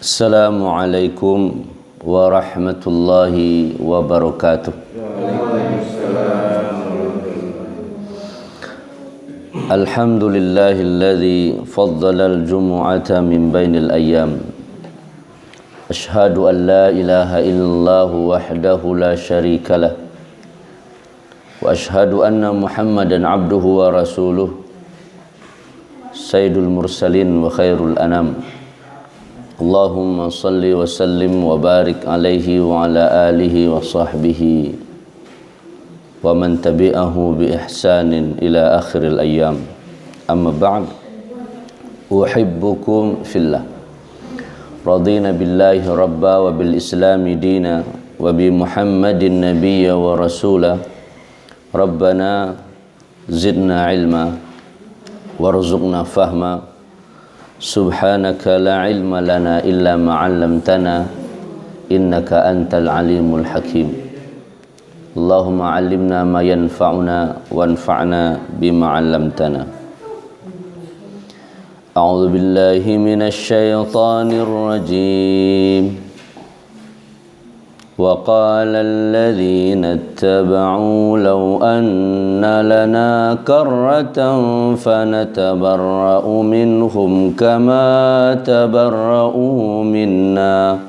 Assalamualaikum warahmatullahi wabarakatuh. Alhamdulillahilladzi faddala al-jumu'ata min bainil ayyam. Ashhadu an la ilaha illallah wahdahu la syarika lah. Wa ashhadu anna Muhammadan abduhu wa rasuluh. Sayyidul mursalin wa khairul anam. Allahumma salli wa sallim wa barik alaihi wa ala alihi wa sahbihi wa man tabi'ahu bi ihsanin ila akhiril ayyam. Amma ba'd, uhibbukum fillah. Radina billahi rabba wa bil islami dina wa bi Muhammadin nabiyya wa rasula. Rabbana zidna ilma warzuqna fahma. Subhanaka la ilma lana illa ma 'allamtana innaka antal alimul hakim. Allahumma 'allimna ma yanfa'una wanfa'na bima 'allamtana. A'udzu billahi minasy syaithanir rajim. Wa qala alladhina ittaba'u law anna lana karratan fanatabarra'u minhum kama tabarra'u minna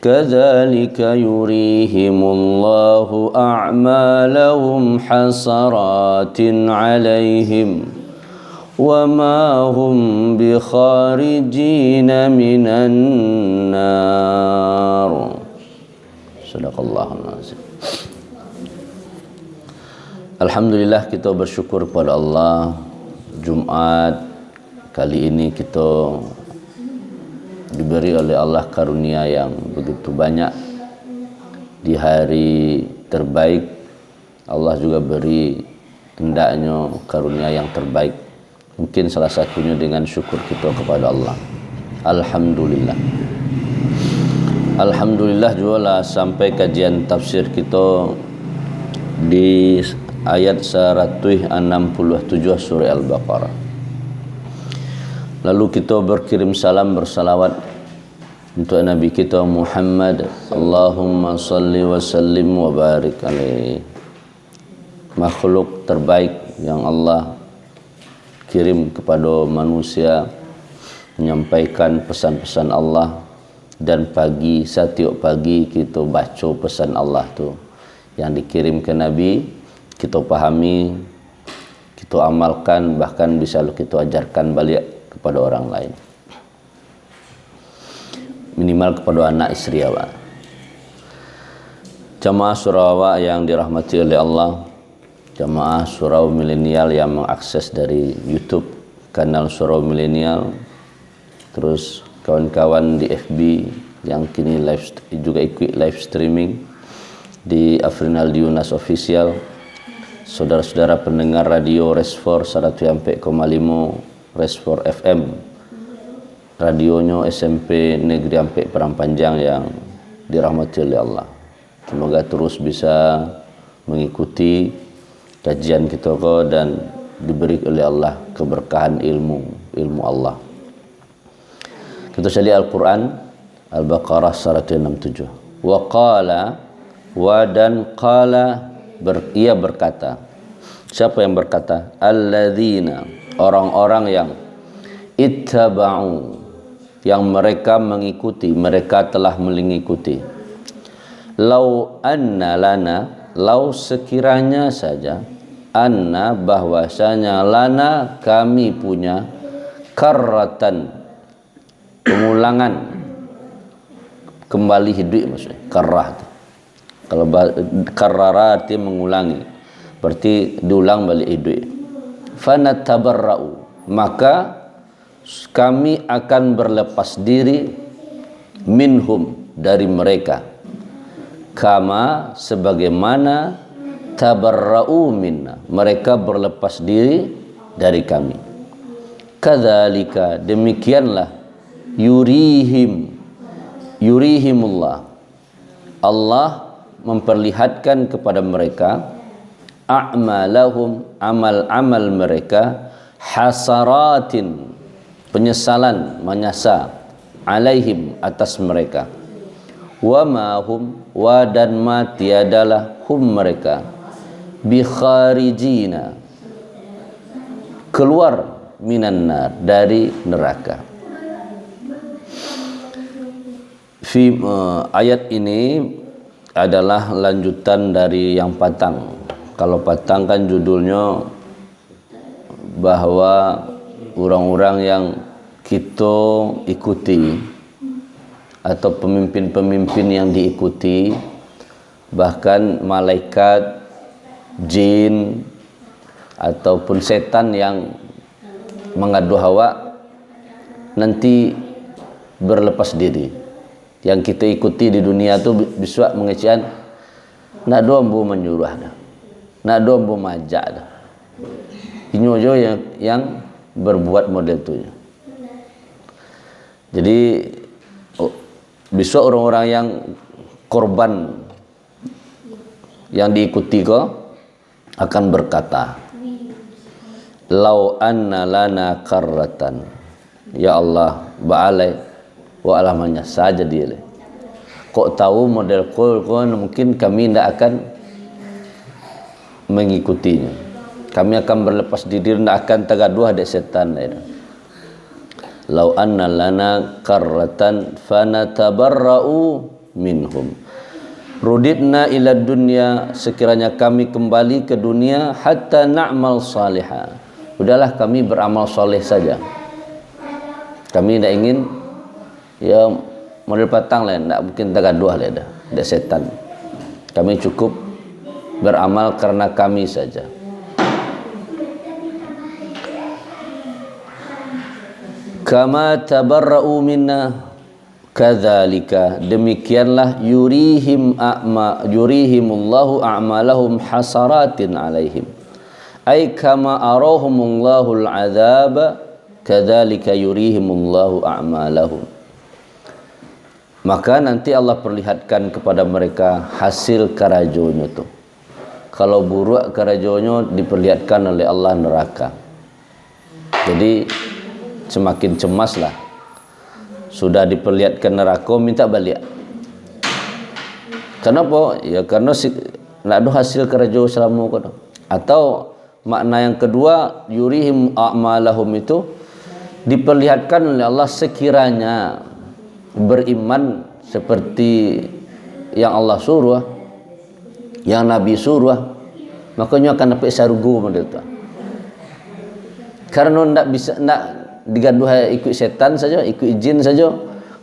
kadzalika yurihimullahu a'malahum hasaratin 'alaihim wa ma hum bikharijina minan nar. Sadaqallahul azim. Alhamdulillah, kita bersyukur kepada Allah. Jumat kali ini kita diberi oleh Allah karunia yang begitu banyak. Di hari terbaik Allah juga beri hendaknya karunia yang terbaik. Mungkin salah satunya dengan syukur kita kepada Allah. Alhamdulillah. Alhamdulillah juga lah sampai kajian tafsir kita di ayat 167 surah Al-Baqarah. Lalu kita berkirim salam bersalawat untuk Nabi kita Muhammad. Allahumma salli wa sallim wa barik alaihi. Makhluk terbaik yang Allah kirim kepada manusia, menyampaikan pesan-pesan Allah. Dan setiap pagi kita baca pesan Allah tu yang dikirim ke Nabi, kita pahami, kita amalkan, bahkan bisa kita ajarkan balik kepada orang lain, minimal kepada anak istri awak. Jamaah surau awak yang dirahmati oleh Allah, jamaah surau milenial yang mengakses dari YouTube kanal surau milenial, terus kawan-kawan di FB yang kini juga ikut live streaming di Afrinaldi Yunas Official, saudara-saudara pendengar radio Resfor 104,5 Resfor FM, radionya SMP Negeri Ampek Perampanjang yang dirahmati oleh Allah. Semoga terus bisa mengikuti kajian kita dan diberi oleh Allah keberkahan ilmu Allah. Kita cari Al-Quran Al-Baqarah 167. Wa qala, wa dan qala, ia berkata. Siapa yang berkata? Alladzina, orang-orang yang ittaba'u, yang mereka mengikuti, mereka telah mengikuti. Lau anna lana, lau sekiranya saja, anna bahwasanya lana kami punya, karratan pengulangan, kembali hidup maksudnya. Karrah tu. Kalau karrara artinya mengulangi, berarti diulang balik hidup. Fanatabarra'u, maka kami akan berlepas diri minhum, dari mereka, kama sebagaimana tabarra'u minna, mereka berlepas diri dari kami. Kadzalika, demikianlah, yurihimullah, Allah memperlihatkan kepada mereka a'malahum, amal-amal mereka, hasaratin, penyesalan, menyesal, alaihim atas mereka, wa ma hum wa dan ma tiadalah hum mereka bi kharijina keluar minan nar dari neraka. Ayat ini adalah lanjutan dari yang patang. Kalau patang kan judulnya bahwa orang-orang yang kita ikuti atau pemimpin-pemimpin yang diikuti, bahkan malaikat, jin ataupun setan yang mengadu hawa nanti berlepas diri. Yang kita ikuti di dunia tu bisa mengecian nak dombo menyuruh dah, nak dombo majak dah. Ini aja yang berbuat model tu. Jadi besok orang-orang yang korban yang diikuti ko akan berkata, lau anna lana karratan, ya Allah ba'alai wa alamanya saja dia. Kok tahu model kol mungkin kami tidak akan mengikutinya. Kami akan berlepas diri, tidak akan tagaduh ada setan. Lau anna lana karratan fanatabarra'u minhum. Rudidna ila dunya, sekiranya kami kembali ke dunia hatta na'mal salihah. Udahlah kami beramal soleh saja. Kami tidak ingin ya model patang lah, tidak mungkin tagaduh lah ada setan. Kami cukup beramal karena kami saja. Kama tabarra'u minna kadzalika, demikianlah yurihimullahu a'malahum hasaratin alaihim, ay kama arahumullahu al'adzaba kadzalika yurihimullahu a'malahum. Maka nanti Allah perlihatkan kepada mereka hasil karajonya tu. Kalau buruk karajonya diperlihatkan oleh Allah neraka. Jadi semakin cemaslah. Sudah diperlihatkan neraka, minta balik. Kenapa? Ya karena nak ada hasil karajo selama kau. Atau makna yang kedua, yurihim a'malahum itu diperlihatkan oleh Allah sekiranya beriman seperti yang Allah suruh, yang Nabi suruh, makanya akan dapat syurga model tu. Karena ndak bisa, ndak digaduh ikut setan saja, ikut jin saja,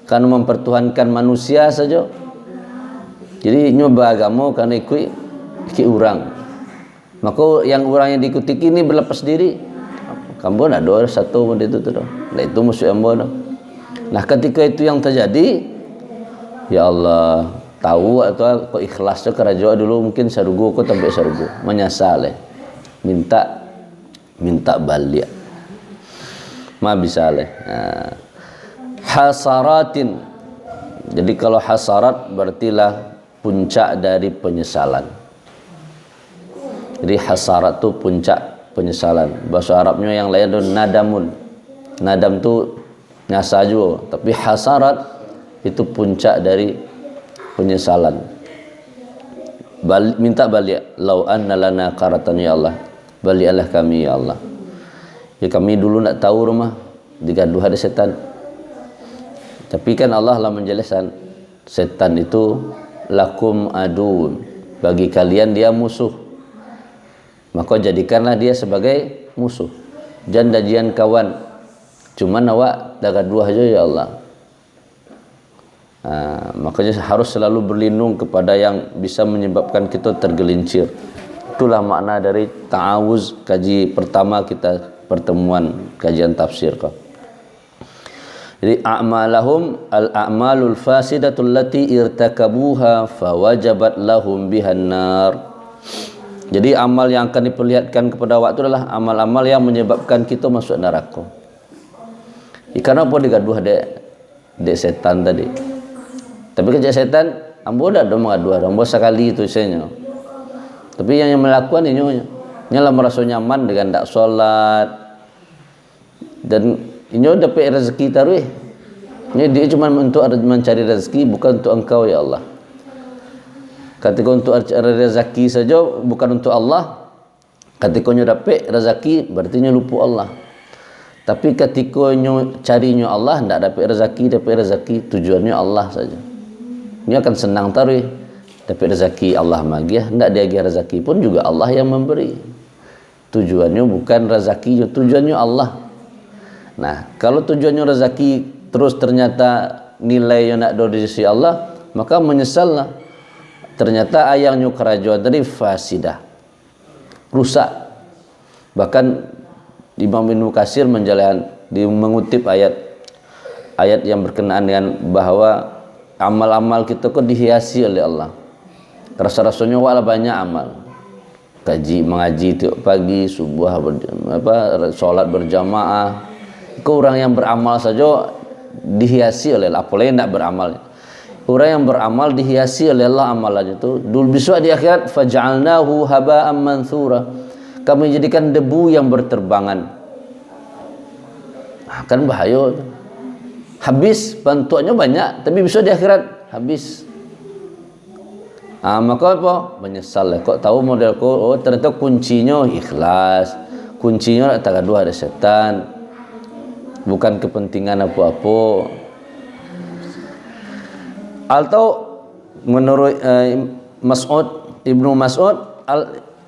karena mempertuhankan manusia saja. Jadi nyoba agama karena ikut orang. Maka yang orang yang diikuti ini berlepas diri. Kamu nak doa satu model itu tu dah. Nah itu musuh ambo dah. Nah ketika itu yang terjadi, ya Allah tahu atau kau ikhlas tu kerajaan dulu mungkin sarugo kau sampai sarugo menyesal minta balik ma bisa hasaratin. Jadi kalau hasarat berartilah puncak dari penyesalan. Jadi hasarat tu puncak penyesalan. Bahasa Arabnya yang lain tu nadamun. Nadam tu nyasa juga, tapi hasarat itu puncak dari penyesalan. Minta balik, lau anna lana karatan ya Allah, baliklah kami ya Allah. Ya kami dulu nak tahu rumah digaduh ada setan. Tapi kan Allah lah menjelaskan setan itu lakum adun, bagi kalian dia musuh. Maka jadikanlah dia sebagai musuh. Jangan dajian kawan. Cuman awak dah gaduh aja ya Allah. Makanya harus selalu berlindung kepada yang bisa menyebabkan kita tergelincir. Itulah makna dari ta'awuz kaji pertama kita pertemuan kajian tafsir kau. Jadi a'malahum al-a'malul fasidatul lati irtakabuha fawajabat lahum bihan nar. Jadi amal yang akan diperlihatkan kepada awak itu adalah amal-amal yang menyebabkan kita masuk neraka. Karena apa digaduh dek setan tadi. Tapi kerja setan ambo dah mengaduh, ambo sekali itu isenya. Tapi yang melakukan ini nyalah merasa nyaman dengan tak solat dan ini dapat rezeki taruh. Ini dia cuma untuk mencari rezeki, bukan untuk engkau ya Allah. Ketika untuk cari rezeki saja bukan untuk Allah, ketika nyo dapat rezeki berarti nyo lupa Allah. Tapi ketika nyo carinya Allah, ndak dapat rezeki tujuannya Allah saja. Ini akan senang taruh dapat rezeki Allah magiah, ndak dia rezeki pun juga Allah yang memberi. Tujuannya bukan rezeki, tujuannya Allah. Nah, kalau tujuannya rezeki terus ternyata nilai yang nak dari sisi Allah, maka menyesallah. Ternyata ayahnya kerajaan tadi fasidah, rusak. Bahkan Imam Ibnu Katsir mengutip ayat yang berkenaan dengan bahwa amal-amal kita kok dihiasi oleh Allah. Rasa-rasanya wala banyak amal. Mengaji tiap pagi, subuh salat berjamaah. Kau orang yang beramal saja dihiasi oleh Allah, apalagi tidak beramal. Orang yang beramal dihiasi oleh Allah amalannya itu. Dulu besok di akhirat faj'alnahu haba'an manthura. Kami jadikan debu yang berterbangan. Kan bahaya. Habis bantuannya banyak, tapi besok di akhirat habis. Maka apa? Menyesal. Kok tahu model kau? Oh, ternyata kuncinya ikhlas. Kuncinya tak gaduh ada setan. Bukan kepentingan apa-apa. Atau menurut Ibnu Mas'ud,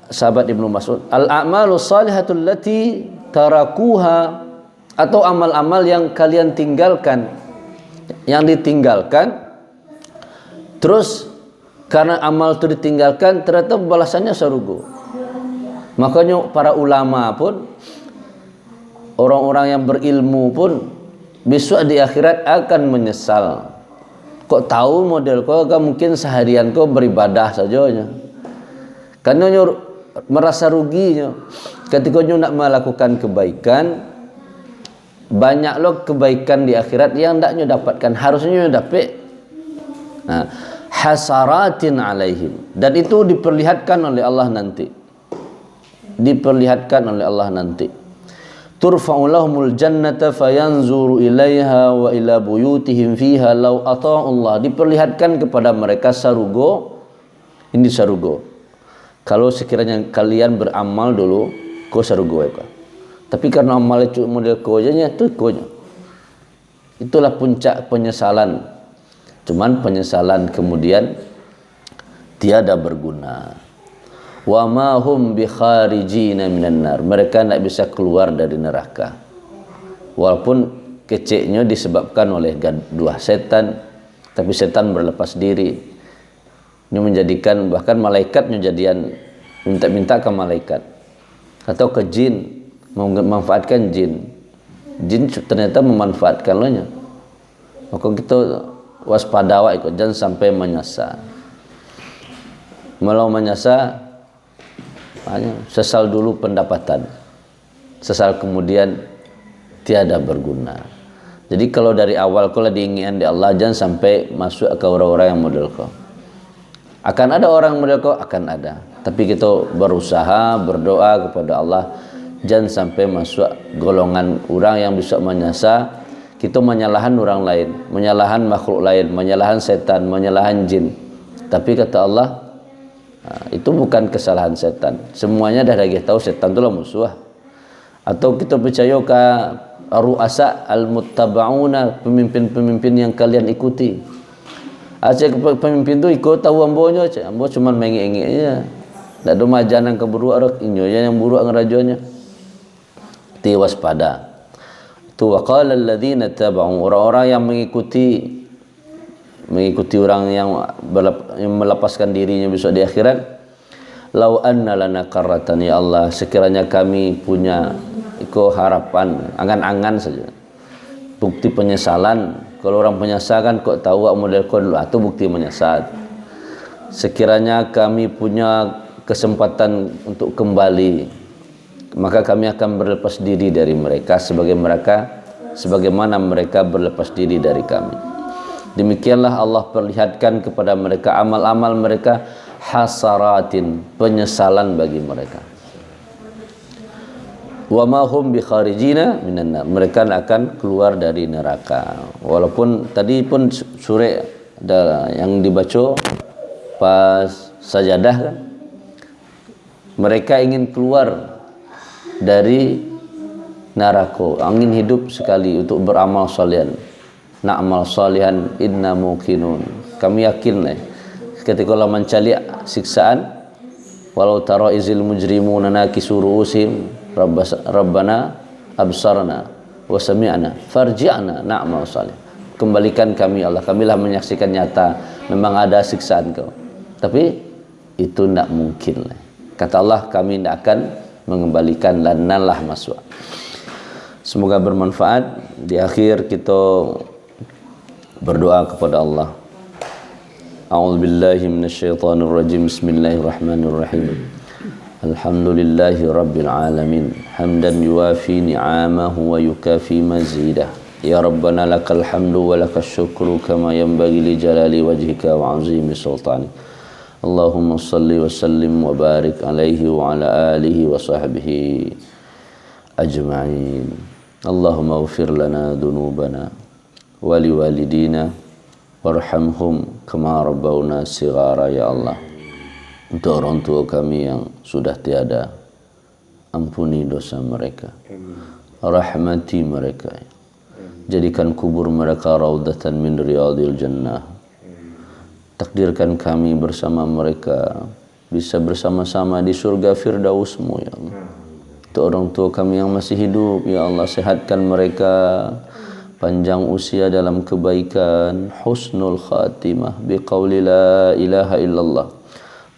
sahabat Ibnu Mas'ud, al-a'malu salihatul lati tarakuha, atau amal-amal yang kalian tinggalkan, yang ditinggalkan, terus karena amal itu ditinggalkan ternyata balasannya surga. Makanya para ulama pun, orang-orang yang berilmu pun besok di akhirat akan menyesal. Kok tahu model kau kan mungkin seharian kau beribadah saja. Karena merasa ruginya. Ketika kau nak melakukan kebaikan, banyak loh kebaikan di akhirat yang tidak nyo dapatkan, harusnya nyo dapat. Nah, hasaratin alaihim, dan itu diperlihatkan oleh Allah nanti. Diperlihatkan oleh Allah nanti. Turfa'u lahumul jannata fayanzuru ilaiha wa ila buyutihim fiha law ata'u Allah. Diperlihatkan kepada mereka sarugo. Ini sarugo. Kalau sekiranya kalian beramal dulu, kau sarugo ya. Tapi karena amal itu model kojanya tu konya. Itulah puncak penyesalan. Cuman penyesalan kemudian tiada berguna. Wa ma hum bi kharijina minan nar. Mereka tidak bisa keluar dari neraka. Walaupun keceknya disebabkan oleh dua setan, tapi setan berlepas diri. Ini menjadikan bahkan malaikatnya jadian minta-minta ke malaikat atau ke jin, memanfaatkan jin. Jin ternyata memanfaatkan lohnya. Maka kita waspada ikut, jangan sampai menyasar. Malah menyasar, sesal dulu pendapatan, sesal kemudian tiada berguna. Jadi kalau dari awal kau diinginkan di Allah, jangan sampai masuk ke orang-orang yang model kau. Akan ada orang model kau, akan ada. Tapi kita berusaha, berdoa kepada Allah, jangan sampai masuk golongan orang yang bisa menyasar. Kita menyalahkan orang lain, menyalahkan makhluk lain, menyalahkan setan, menyalahkan jin. Tapi kata Allah, itu bukan kesalahan setan. Semuanya dah lagi tahu setan itulah musuh. Atau kita percaya ke ru'asa al-muttaba'una, pemimpin-pemimpin yang kalian ikuti. Aceh pemimpin tu ikut tahu ambonya, ambo cuma mengi-engi aja. Tak ada majanan keburuk inyonya yang buruk ngerajanya. Ti waspada. Tu waqala alladziina taba'u, orang-orang yang mengikuti orang yang melepaskan dirinya besok di akhirat. Lau anna lana karratan, ya Allah, sekiranya kami punya harapan, angan-angan saja, bukti penyesalan. Kalau orang penyesal kan kok tahu model kau dulu, atau bukti menyesal. Sekiranya kami punya kesempatan untuk kembali, maka kami akan berlepas diri dari mereka sebagaimana mereka berlepas diri dari kami. Demikianlah Allah perlihatkan kepada mereka amal-amal mereka, hasaratin, penyesalan bagi mereka. wa ma hum bi kharijina minan nar, mereka akan keluar dari neraka. Walaupun tadi pun surah yang dibaca pas sajadah kan, mereka ingin keluar dari neraka, ingin hidup sekali untuk beramal salihan. Na'mal salihan inna muqinun, kami yakin ketika Allah mencari siksaan, walau tara izil mujrimuna nakisu ru'usihim rabbana absarna wa sami'na farji'na na'mal salih, kembalikan kami Allah, kamilah menyaksikan nyata memang ada siksaan kau, tapi itu tidak mungkin. Kata Allah, kami tidak akan mengembalikan, lanalah maswa. Semoga bermanfaat. Di akhir kita berdoa kepada Allah. A'udzubillahi minasyaitonirrajim. Bismillahirrahmanirrahim. Alhamdulillahi rabbil alamin, hamdan yuwafi ni'amahu wa yukafi mazidah. Ya Rabbana lakal hamdu wa lakas syukru kama yanbaghi li jalali wajhika wa 'azimi sultanik. Allahumma salli wa sallim wa barik alaihi wa ala alihi wa sahbihi ajma'in. Allahumma ighfir lana dhunubana wa liwalidina warhamhum kama rabbawna shighara. Ya Allah, untuk orang tua kami yang sudah tiada, ampuni dosa mereka, rahmati mereka, jadikan kubur mereka raudhatan min riyadil jannah. Takdirkan kami bersama mereka bisa bersama-sama di surga Firdausmu ya Allah. Untuk orang tua kami yang masih hidup ya Allah, sehatkan mereka, panjang usia dalam kebaikan, husnul khatimah biqauli la ilaha illallah.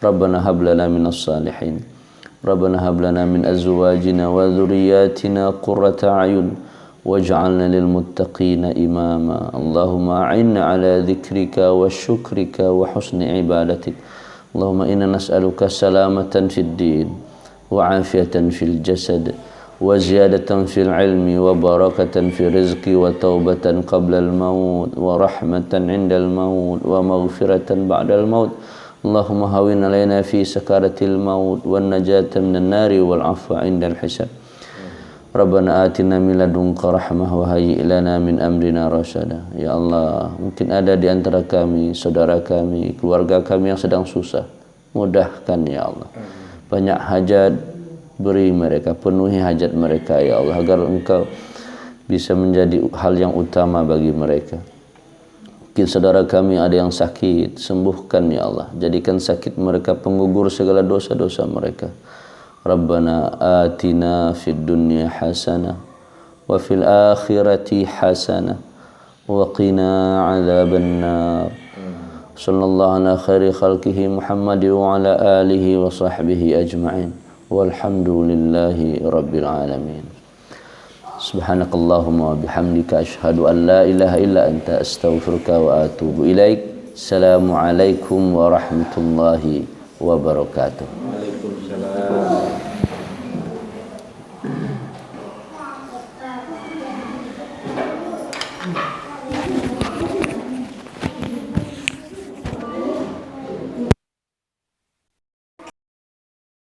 Rabbana hab lana minas salihin, Rabbana hab lana min azwajina wa dhurriyyatina qurrata a'yun waj'alna lil muttaqina imama. Allahumma a'inna ala dzikrika wa syukrika wa husni ibadatik. Allahumma inna nas'aluka salamatan fid din wa afiyatan fil jasad wa ziyadatan fil ilmi wa barakatan fil rizqi wa taubatan qabla al maut wa rahmatan 'inda al maut wa maghfiratan ba'da al maut. Allahumma hawin alaina fi sakaratil maut wan najata minan nari wal 'afwa 'inda al hisab. Rabbana atina min ladunka rahmah wa hayyi' lana min amrina rasyada. Ya Allah, mungkin ada di antara kami, saudara kami, keluarga kami yang sedang susah, mudahkan ya Allah. Banyak hajat, beri mereka, penuhi hajat mereka ya Allah, agar Engkau bisa menjadi hal yang utama bagi mereka. Mungkin saudara kami ada yang sakit, sembuhkan ya Allah, jadikan sakit mereka penggugur segala dosa-dosa mereka. Rabbana atina fid dunya hasanah wa fil akhirati hasanah wa qina adzabannar. Sallallahu ala khairi khalqihi Muhammad wa ala alihi wa sahbihi ajma'in. Walhamdulillahi rabbil alamin. Subhanakallahumma wa bihamdika asyhadu an la ilaha illa anta astaghfiruka wa atubu ilaik. Assalamualaikum warahmatullahi wabarakatuh.